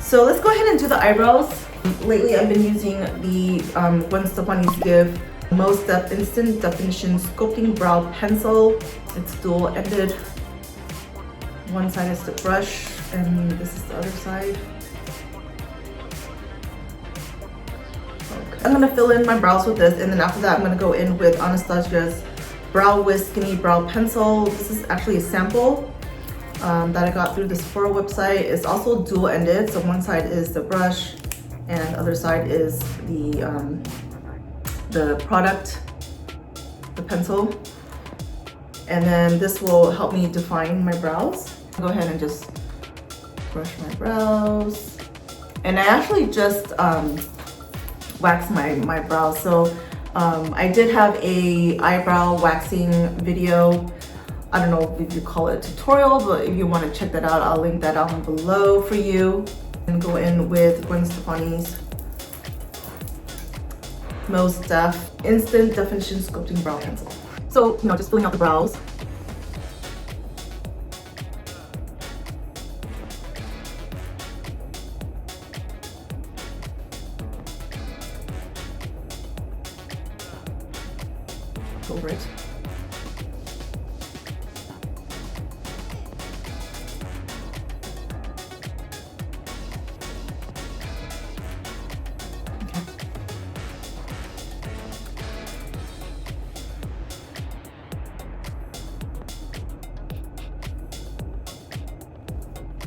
So let's go ahead and do the eyebrows. Lately I've been using the Gwen Stefani's Give Most Depth Instant Definition Sculpting Brow Pencil. It's dual-ended. One side is the brush and this is the other side. Okay. I'm gonna fill in my brows with this, and then after that I'm gonna go in with Anastasia's Brow Wiz Skinny Brow Pencil. This is actually a sample that I got through the Sephora website. It's also dual-ended, so one side is the brush and the other side is the product, the pencil. And then this will help me define my brows. I'll go ahead and just brush my brows. And I actually just waxed my brows. So I did have a eyebrow waxing video. I don't know if you call it a tutorial, but if you want to check that out, I'll link that down below for you. And go in with Gwen Stefani's Most Depth Instant Definition Sculpting Brow Pencil. So, just filling out the brows. Over it.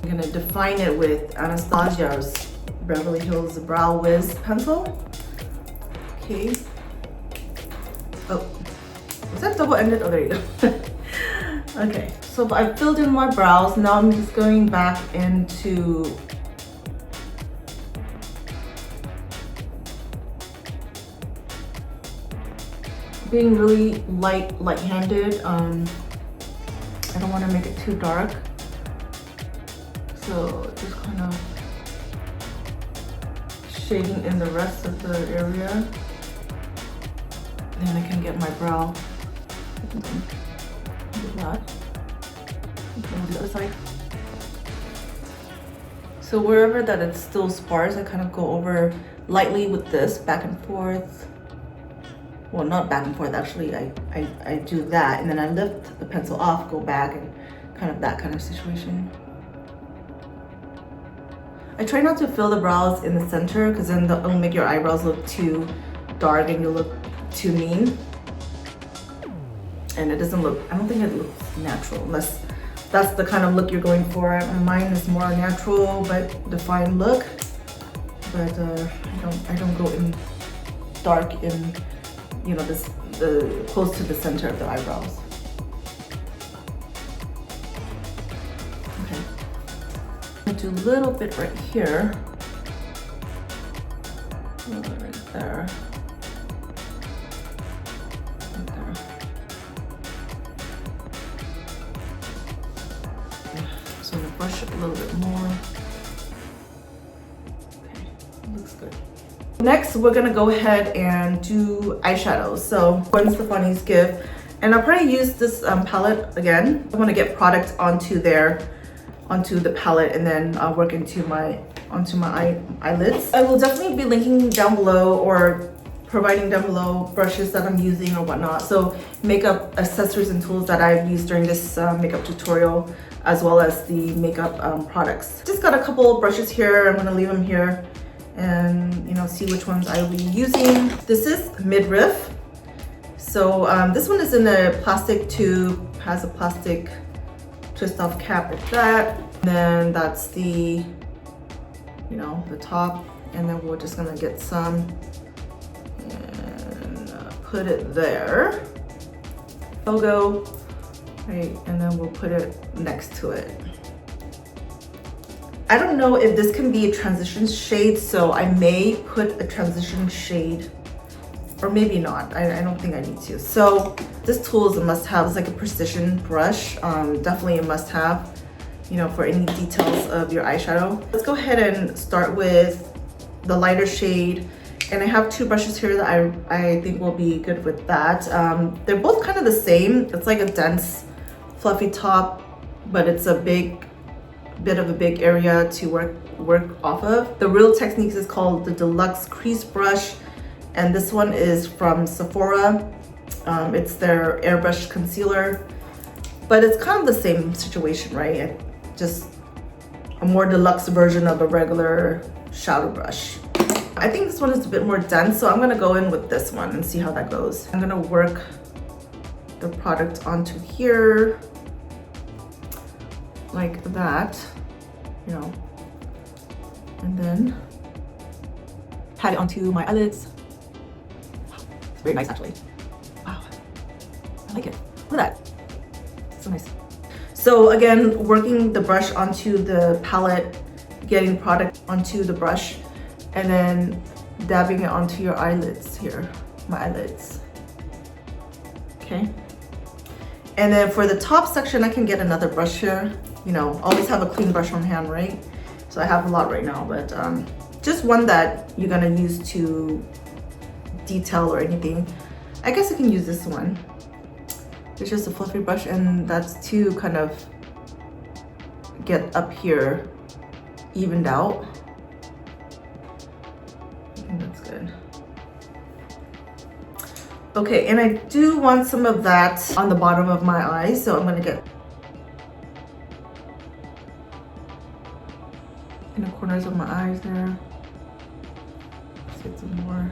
I'm gonna define it with Anastasia's Beverly Hills Brow Wiz Pencil. Okay. Oh, was that double-ended? Oh, there you go. Okay, so I filled in my brows. Now I'm just going back into being really light-handed. I don't want to make it too dark. So just kind of shading in the rest of the area. Then I can get my brow. Do that. Okay, on the other side. So wherever that it's still sparse, I kind of go over lightly with this, back and forth. Well, not back and forth, actually. I do that, and then I lift the pencil off, go back, and kind of that kind of situation. I try not to fill the brows in the center because then it'll make your eyebrows look too dark and you look too mean. And it doesn't look, I don't think it looks natural unless that's the kind of look you're going for. Mine is more natural but defined look. But I don't go in dark in, the close to the center of the eyebrows. Do a little bit right here, right there, right there. So I'm gonna brush it a little bit more. Okay, looks good. Next, we're gonna go ahead and do eyeshadows. So Gwen Stefani's Give, and I'll probably use this palette again. I want to get product onto the palette and then I'll work onto my eyelids. I will definitely be linking down below or providing down below brushes that I'm using or whatnot. So makeup accessories and tools that I've used during this makeup tutorial, as well as the makeup products. Just got a couple brushes here. I'm gonna leave them here and see which ones I will be using. This is Midriff. So this one is in a plastic tube, has a plastic twist off cap like that. And then that's the the top, and then we're just gonna get some and put it there. Logo, right, and then we'll put it next to it. I don't know if this can be a transition shade, so I may put a transition shade, or maybe not. I don't think I need to. So this tool is a must-have. It's like a precision brush. Definitely a must-have, for any details of your eyeshadow. Let's go ahead and start with the lighter shade. And I have two brushes here that I think will be good with that. They're both kind of the same. It's like a dense, fluffy top, but it's a bit of a big area to work work off of. The Real Techniques is called the Deluxe Crease Brush, and this one is from Sephora. It's their airbrush concealer, but it's kind of the same situation, right? Just a more deluxe version of a regular shadow brush. I think this one is a bit more dense, so I'm gonna go in with this one and see how that goes. I'm gonna work the product onto here like that, you know, and then pat it onto my eyelids. It's very nice actually. Wow, I like it. Look at that, so nice. So again, working the brush onto the palette, getting product onto the brush, and then dabbing it onto your eyelids here, my eyelids. Okay. And then for the top section, I can get another brush here. You know, always have a clean brush on hand, right? So I have a lot right now, but just one that you're gonna use to detail or anything. I guess I can use this one. It's just a fluffy brush, and that's to kind of get up here evened out. I think that's good. Okay, and I do want some of that on the bottom of my eyes, so I'm gonna get in the corners of my eyes there. Let's get some more.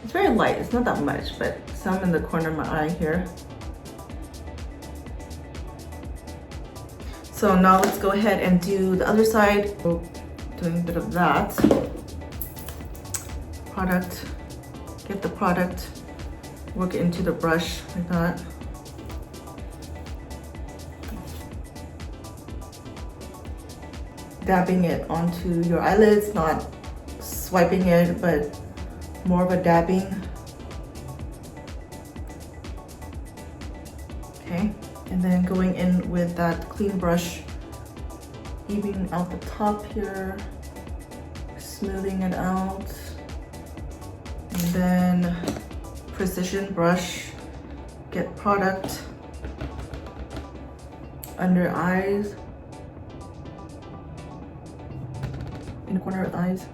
It's very light, it's not that much, but some in the corner of my eye here. So now let's go ahead and do the other side. Doing a bit of that. Product, get the product, work it into the brush like that. Dabbing it onto your eyelids, not swiping it, but more of a dabbing. Okay, and then going in with that clean brush, evening out the top here, smoothing it out, and then precision brush, get product under eyes, in the corner of the eyes.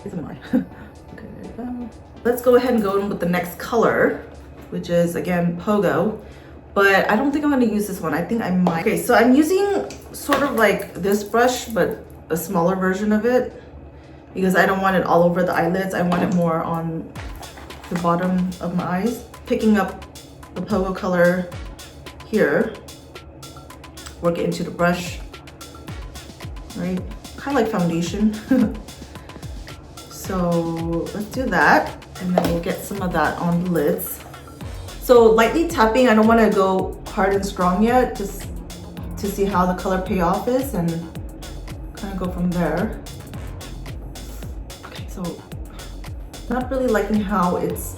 It's an eye. Okay, there you go. Let's go ahead and go in with the next color, which is again Pogo, but I don't think I'm gonna use this one. I think I might. Okay, so I'm using sort of like this brush, but a smaller version of it, because I don't want it all over the eyelids. I want it more on the bottom of my eyes. Picking up the Pogo color here, work it into the brush, right? Kind of like foundation. So let's do that, and then we'll get some of that on the lids. So lightly tapping, I don't want to go hard and strong yet, just to see how the color payoff is and kind of go from there. Okay, so not really liking how it's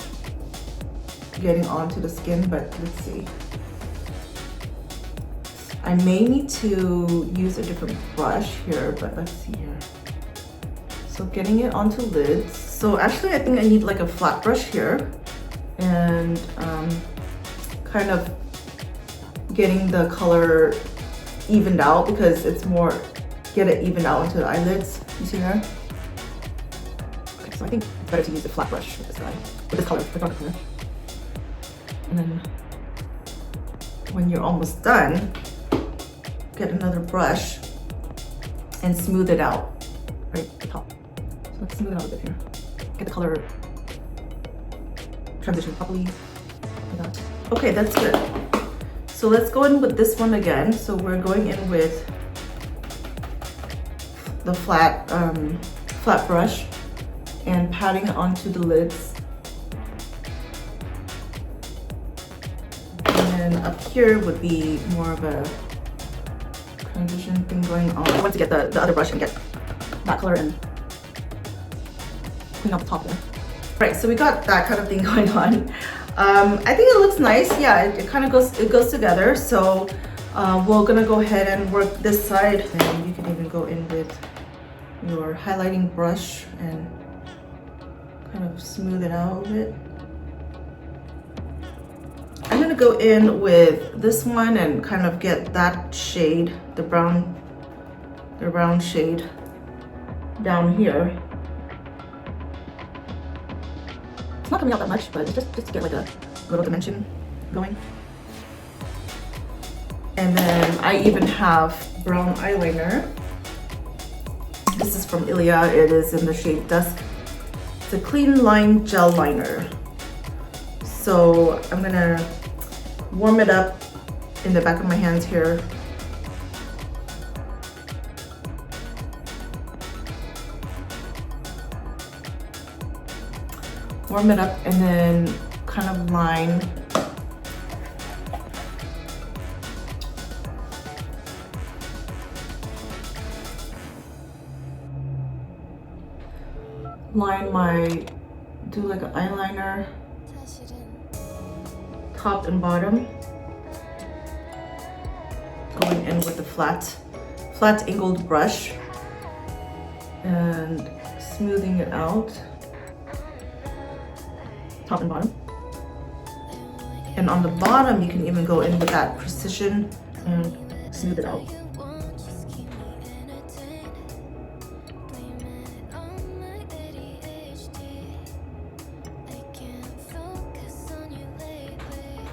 getting onto the skin, but let's see. I may need to use a different brush here, but let's see here. So getting it onto lids. So actually I think I need like a flat brush here, and kind of getting the color evened out, because it's more, get it evened out into the eyelids. You see there? Okay, so I think it's better to use a flat brush with this guy, with this color, the darker color. And then when you're almost done, get another brush and smooth it out right at the top. So let's smooth it out a bit here. Get the color transition properly like that. Okay, that's good. So let's go in with this one again. So we're going in with the flat brush and patting it onto the lids. And then up here would be more of a transition thing going on. I want to get the other brush and get that color and clean up the top there. Right, so we got that kind of thing going on. I think it looks nice. Yeah, it kind of goes together. So we're gonna go ahead and work this side, and you can even go in with your highlighting brush and kind of smooth it out a bit. I'm gonna go in with this one and kind of get that shade, the brown shade down here. It's not coming out that much, but it's just to get like a little dimension going. And then I even have brown eyeliner. This is from ILIA. It is in the shade Dusk. It's a clean line gel liner. So I'm gonna warm it up in the back of my hands here. Warm it up and then kind of line do like an eyeliner, top and bottom, going in with the flat angled brush and smoothing it out, top and bottom. And on the bottom, you can even go in with that precision and smooth it out.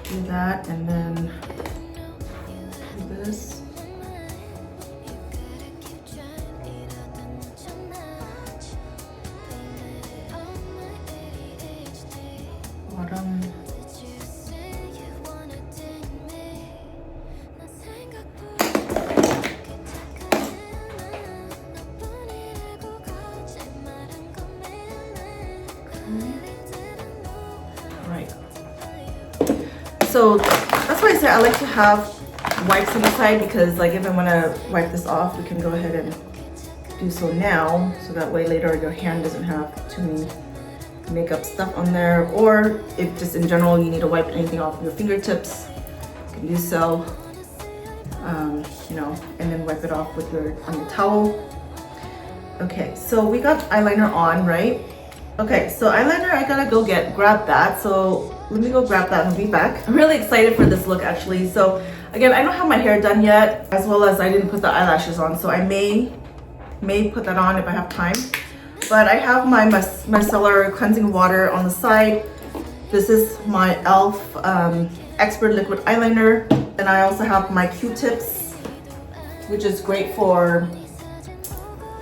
Do that and then do this. Bottom. Right. So that's why I say I like to have wipes on the side, because like if I want to wipe this off, we can go ahead and do so now, so that way later your hand doesn't have too many makeup stuff on there. Or if just in general you need to wipe anything off your fingertips, you can do so, you know, and then wipe it off with on your towel. Okay, so we got eyeliner on, right? Okay, so eyeliner, I gotta go grab that. So let me go grab that and be back. I'm really excited for this look actually. So again, I don't have my hair done yet, as well as I didn't put the eyelashes on. So I may put that on if I have time. But I have my micellar cleansing water on the side. This is my e.l.f. Expert Liquid Eyeliner. And I also have my Q-tips, which is great for,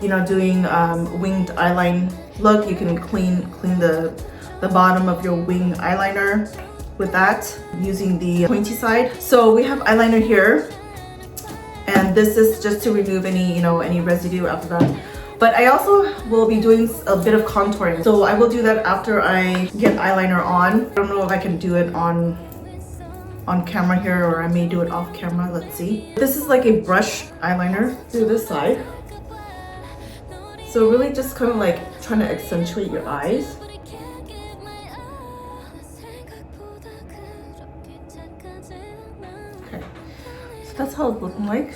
you know, doing winged eyeliner look. You can clean the bottom of your wing eyeliner with that using the pointy side. So we have eyeliner here, and this is just to remove any, you know, any residue after that. But I also will be doing a bit of contouring. So I will do that after I get eyeliner on. I don't know if I can do it on camera here, or I may do it off camera. Let's see. This is like a brush eyeliner through this side. So really just kind of like trying to accentuate your eyes. Okay, so that's how it's looking like.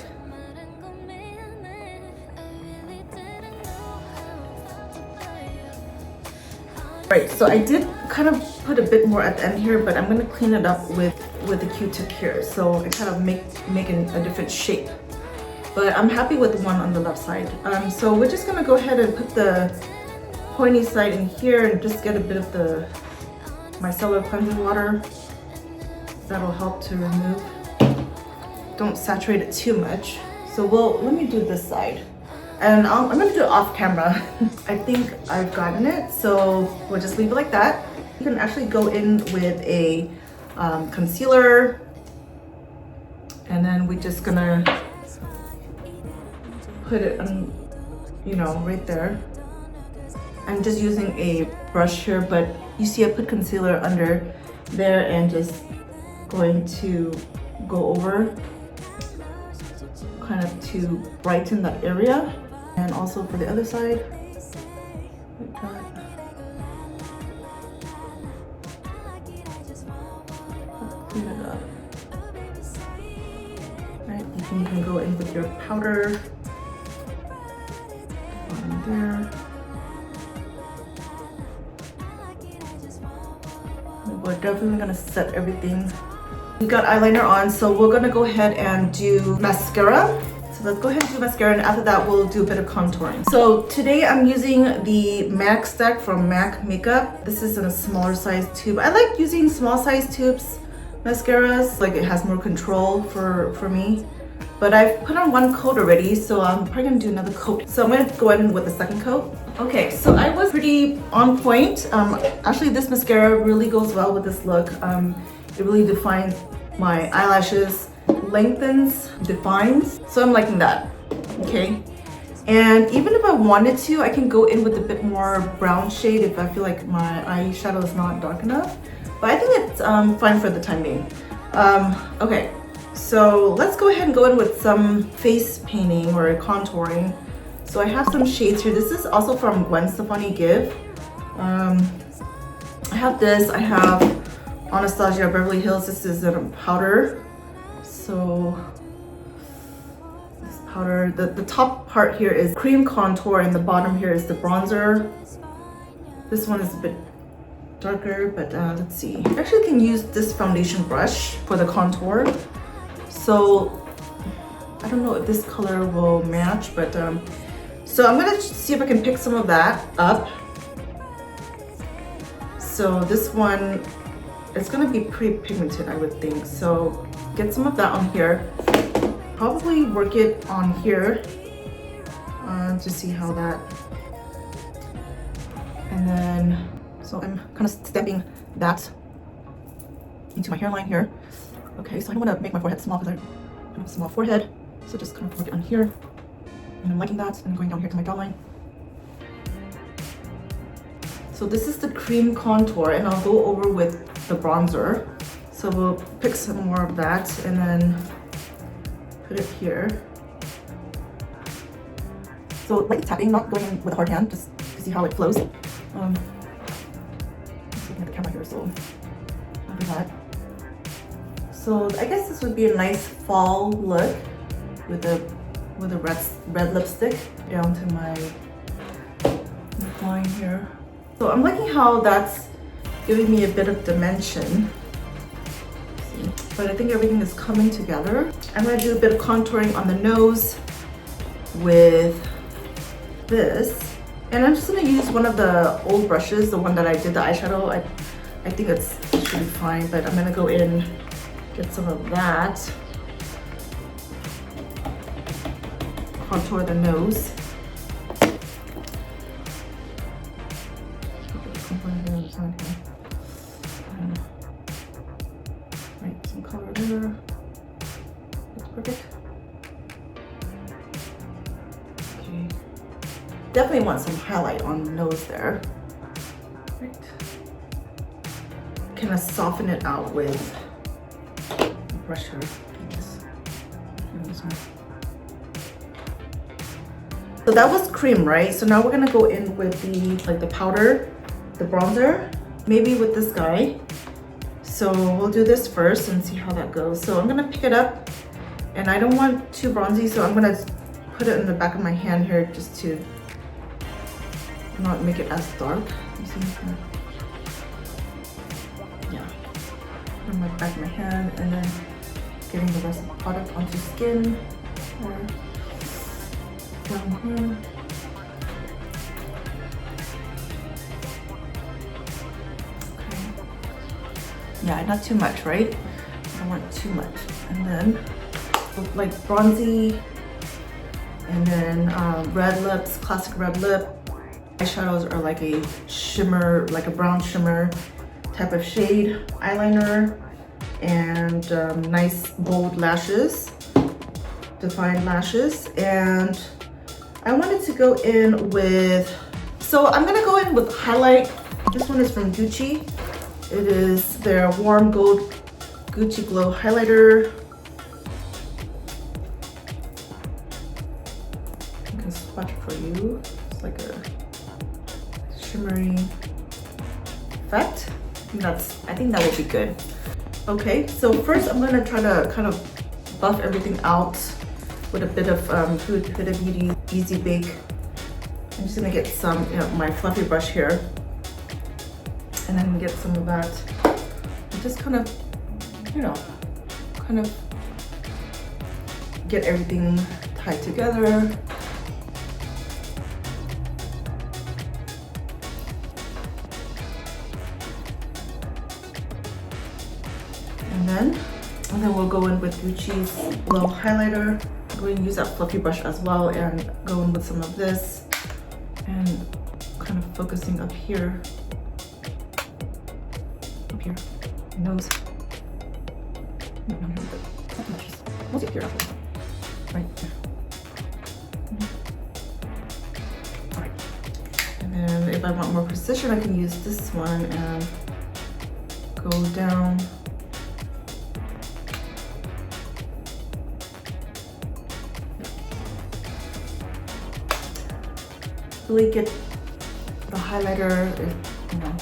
Right, so I did kind of put a bit more at the end here, but I'm going to clean it up with the Q-tip here, so I kind of make a different shape. But I'm happy with the one on the left side. So we're just going to go ahead and put the pointy side in here and just get a bit of the micellar cleansing water. That'll help to remove. Don't saturate it too much. So let me do this side. And I'm gonna do it off camera. I think I've gotten it, so we'll just leave it like that. You can actually go in with a concealer, and then we're just gonna put it on, you know, right there. I'm just using a brush here, but you see I put concealer under there and just going to go over kind of to brighten that area. And also for the other side, like that. Let's clean it up. Right, you can go in with your powder. Bottom there. We're definitely gonna set everything We got eyeliner on, so we're gonna go ahead and do mascara. So let's go ahead and do mascara, and after that we'll do a bit of contouring. So today I'm using the Macstack from MAC Makeup. This is in a smaller size tube. I like using small size tubes mascaras, like it has more control for me. But I've put on one coat already, so I'm probably gonna do another coat. So I'm gonna go in with the second coat. Okay, so I was pretty on point. Actually this mascara really goes well with this look. It really defines my eyelashes, lengthens, defines. So I'm liking that, okay? And even if I wanted to, I can go in with a bit more brown shade if I feel like my eyeshadow is not dark enough. But I think it's fine for the time being. Okay, so let's go ahead and go in with some face painting or contouring. So I have some shades here. This is also from Gwen Stefani Give. I have this, I have Anastasia Beverly Hills. This is a powder. So this powder, the top part here is cream contour and the bottom here is the bronzer. This one is a bit darker, but let's see. I actually can use this foundation brush for the contour. So I don't know if this color will match, but so I'm gonna see if I can pick some of that up. So this one, it's gonna be pretty pigmented, I would think. So get some of that on here. Probably work it on here to see how that. And then, so I'm kind of stepping that into my hairline here. Okay, so I don't want to make my forehead small because I have a small forehead. So just kind of work it on here. And I'm liking that. And I'm going down here to my jawline. So this is the cream contour, and I'll go over with the bronzer. So we'll pick some more of that and then put it here. So like tapping, not going in with a hard hand, just to see how it flows. Just looking at the camera here, so I'll do that. So I guess this would be a nice fall look with a red lipstick down to my line here. So I'm liking how that's giving me a bit of dimension. But I think everything is coming together. I'm gonna do a bit of contouring on the nose with this. And I'm just gonna use one of the old brushes, the one that I did the eyeshadow. I think it should be fine, but I'm gonna go in, get some of that. Contour the nose. Right, some color there. That's perfect. Okay. Definitely want some highlight on the nose there. Right. Kind of soften it out with a brush here. So that was cream, right? So now we're gonna go in with the powder, the bronzer, maybe with this guy. So we'll do this first and see how that goes. So I'm gonna pick it up, and I don't want too bronzy, so I'm gonna put it in the back of my hand here just to not make it as dark. You see? Yeah. On my back of my hand, and then getting the rest of the product onto skin or down here. Yeah, not too much, right? I don't want too much. And then like bronzy, and then red lips, classic red lip. Eyeshadows are like a shimmer, like a brown shimmer type of shade. Eyeliner and nice bold lashes, defined lashes. And I wanted to go in with, so I'm gonna go in with highlight. This one is from Gucci. It is their warm gold Gucci Glow highlighter. I can swatch it for you. It's like a shimmery effect. I think that will be good. Okay, so first I'm gonna try to kind of buff everything out with a bit of Huda Beauty Easy Bake. I'm just gonna get some, my fluffy brush here, and then get some of that. And just kind of, kind of get everything tied together. And then we'll go in with Gucci's Glow highlighter. I'm going to use that fluffy brush as well and go in with some of this and kind of focusing up here. Up here. Nose. Mostly up here, right there. Alright. And then if I want more precision, I can use this one and go down. Really get the highlighter, you know,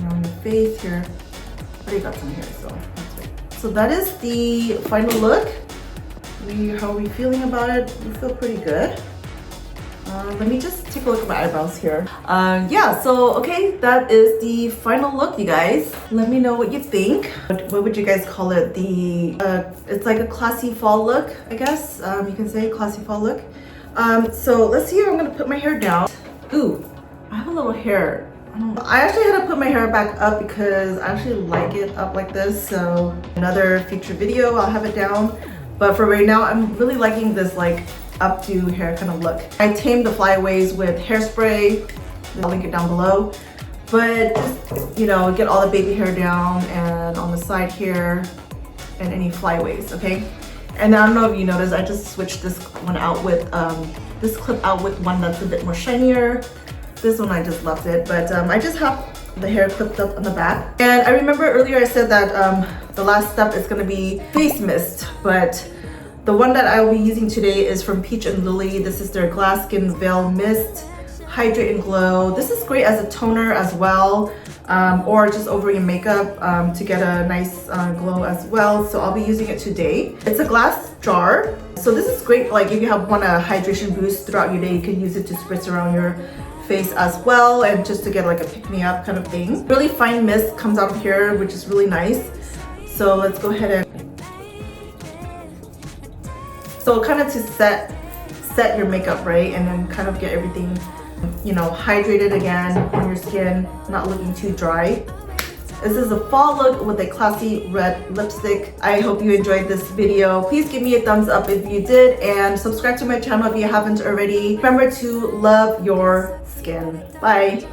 around the face here. I already got some here, so that's right. So that is the final look. How are we feeling about it? We feel pretty good. Let me just take a look at my eyebrows here. Yeah, so okay, that is the final look, you guys. Let me know what you think. What would you guys call it? It's like a classy fall look, I guess. You can say classy fall look. So let's see if I'm gonna put my hair down. Ooh, I have a little hair. I actually had to put my hair back up because I actually like it up like this. So another future video, I'll have it down. But for right now, I'm really liking this like updo hair kind of look. I tamed the flyaways with hairspray. I'll link it down below. But just, you know, get all the baby hair down and on the side here and any flyaways, okay? And I don't know if you noticed, I just switched this one out with, this clip out with one that's a bit more shinier. This one I just left it, but I just have the hair clipped up on the back. And I remember earlier I said that the last step is gonna be face mist, but the one that I will be using today is from Peach and Lily. This is their Glass Skin Veil Mist, Hydrate and Glow. This is great as a toner as well, or just over your makeup to get a nice glow as well. So I'll be using it today. It's a glass jar. So this is great, like if you want a hydration boost throughout your day, you can use it to spritz around your face as well, and just to get like a pick-me-up kind of thing. Really fine mist comes out of here, which is really nice. So let's go ahead and kind of to set your makeup, right? And then kind of get everything, you know, hydrated again on your skin, not looking too dry. This is a fall look with a classy red lipstick. I hope you enjoyed this video. Please give me a thumbs up if you did, and subscribe to my channel if you haven't already. Remember to love your skin. Bye.